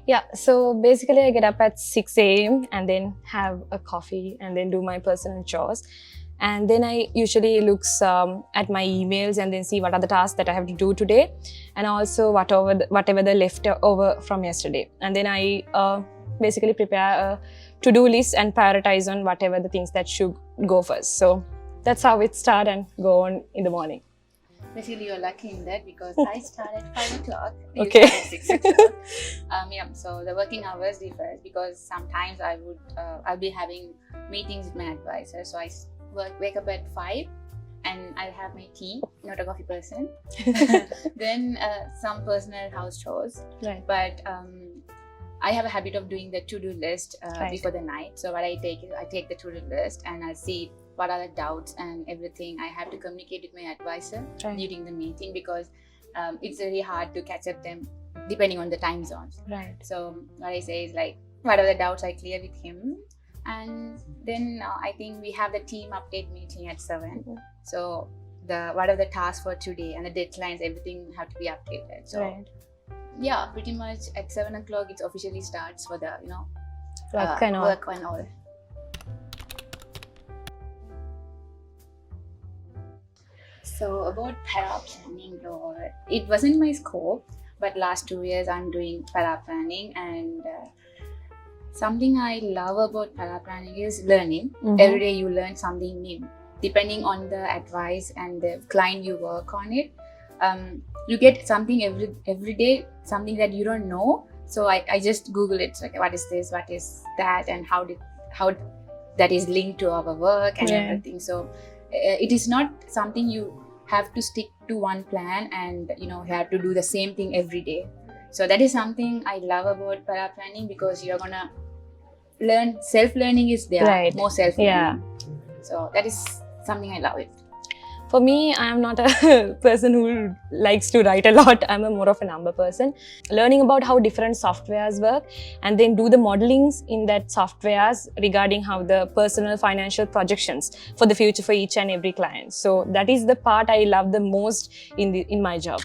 Yeah, so basically I get up at 6 a.m. and then have a coffee and then do my personal chores. And then I usually looks at my emails and then see what are the tasks that I have to do today, and also whatever the left over from yesterday. And then I basically prepare a to-do list and prioritize on whatever the things that should go first. So that's how it start and go on in the morning. Basically, you're lucky in that because I start at 5 o'clock. You Okay. start at 6 o'clock. Yeah, so the working hours differ because sometimes I'll be having meetings with my advisor. So I wake up at 5 and I'll have my tea, not a coffee person. Then some personal house chores. Right. But I have a habit of doing the to-do list Right. before the night. So what I take is I take the to-do list and I'll see what are the doubts and everything. I have to communicate with my advisor Right. during the meeting because it's very hard to catch up them depending on the time zones. Right. So what I say is like, what are the doubts I clear with him, and then I think we have the team update meeting at 7. So what are the tasks for today and the deadlines, everything have to be updated. So Right. yeah, pretty much at 7 o'clock it officially starts for the Work and all. work and all. So about paraplanning, it wasn't my scope, but last 2 years I'm doing paraplanning, and something I love about paraplanning is learning. Mhm. Every day you learn something new. Depending on the advice and the client you work on it, you get something every day, something that you don't know. So I just Google it. So, okay, what is this? What is that? And how that is linked to our work and Yeah. everything. So it is not something you have to stick to one plan and you have to do the same thing every day. So that is something I love about paraplanning because you're gonna learn. Self-learning is there, Right. more self-learning. Yeah. So that is something I love it. For me, I am not a person who likes to write a lot. I'm more of a number person. Learning about how different softwares work and then do the modelings in that softwares regarding how the personal financial projections for the future for each and every client. So that is the part I love the most in my job.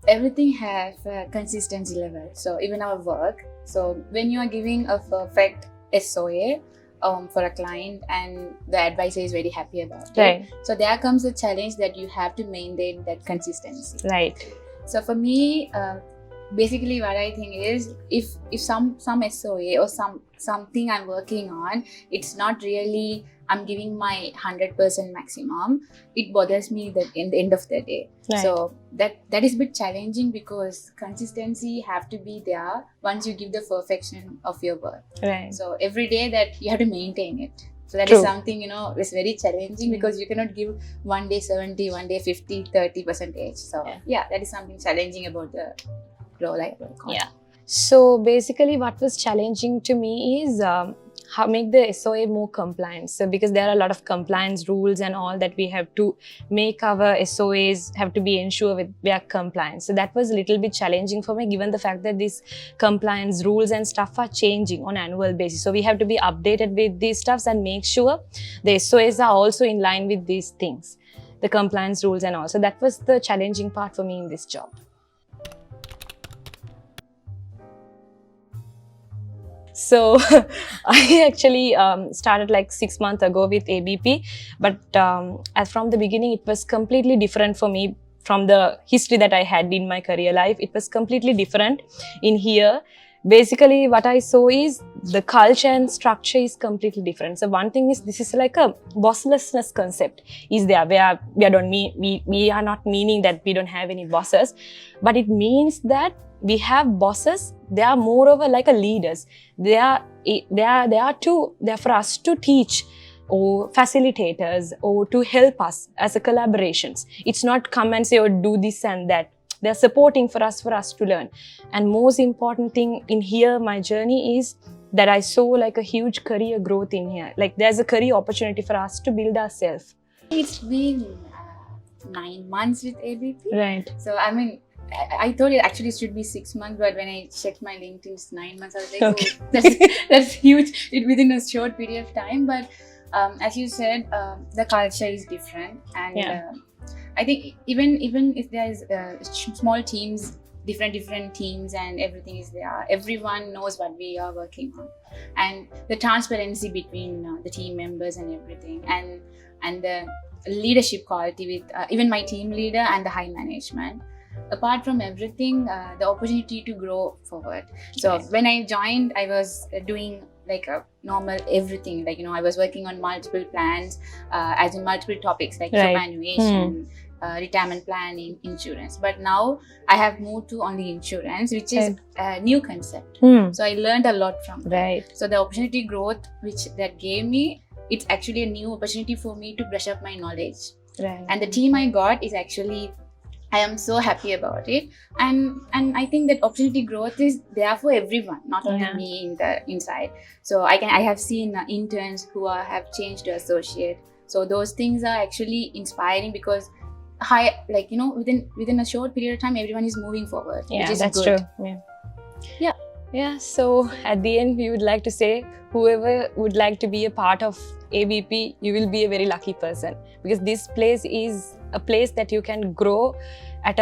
Everything has a consistency level. So even our work. So when you are giving a perfect SOA for a client and the advisor is very happy about it. Right. So there comes a challenge that you have to maintain that consistency. Right. So for me, basically what I think is if some SOA or something I'm working on, it's not really I'm giving my 100% maximum, it bothers me that in the end of the day. Right. So that is a bit challenging because consistency have to be there once you give the perfection of your work. Right. So every day that you have to maintain it. So that True. is something, is very challenging because you cannot give one day 70, one day 50, 30%. So yeah, that is something challenging about the role I work on. Yeah. So basically what was challenging to me is how make the SOA more compliant. So because there are a lot of compliance rules and all that we have to make our SOAs have to be ensured with their compliance. So that was a little bit challenging for me given the fact that these compliance rules and stuff are changing on annual basis. So we have to be updated with these stuffs and make sure the SOAs are also in line with these things, the compliance rules and all. So that was the challenging part for me in this job. So I actually started like 6 months ago with ABP, but as from the beginning, it was completely different for me from the history that I had in my career life. It was completely different in here. Basically, what I saw is the culture and structure is completely different. So one thing is this is like a bosslessness concept is there where we are not meaning that we don't have any bosses, but it means that we have bosses. They are moreover like a leaders. They are for us to teach or facilitators or to help us as a collaborations. It's not come and say or do this and that. They're supporting for us to learn. And most important thing in here, my journey is that I saw like a huge career growth in here. Like there's a career opportunity for us to build ourselves. It's been 9 months with ABP. Right. So I mean, I thought it actually should be 6 months, but when I checked my LinkedIn, it's 9 months. I was like, okay. Oh, that's huge within a short period of time. But as you said, the culture is different, and I think even if there's small teams, different teams, and everything is there, everyone knows what we are working on, and the transparency between the team members and everything, and the leadership quality with even my team leader and the high management. Apart from everything, the opportunity to grow forward. So when I joined, I was doing like a normal everything, like I was working on multiple plans, as in multiple topics like superannuation, retirement planning, insurance. But now I have moved to only insurance, which is a new concept. So I learned a lot from that. So the opportunity growth which that gave me, it's actually a new opportunity for me to brush up my knowledge. And the team I got is actually, I am so happy about it, and I think that opportunity growth is there for everyone, not only me in the inside. So I have seen interns who have changed to associate. So those things are actually inspiring, because within a short period of time, everyone is moving forward. Yeah, which is that's good. true. Yeah. So at the end, we would like to say, whoever would like to be a part of ABP, you will be a very lucky person, because this place is a place that you can grow at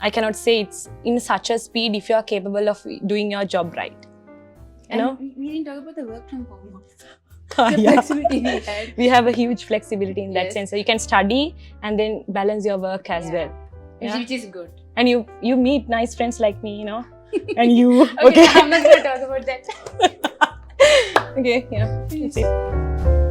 I cannot say it's in such a speed if you are capable of doing your job right. We didn't talk about the work from home. The flexibility we had. We have a huge flexibility in that sense. So you can study and then balance your work as well. Which is good. And you meet nice friends like me, and you. Okay, I'm not going to talk about that. Okay, that's it.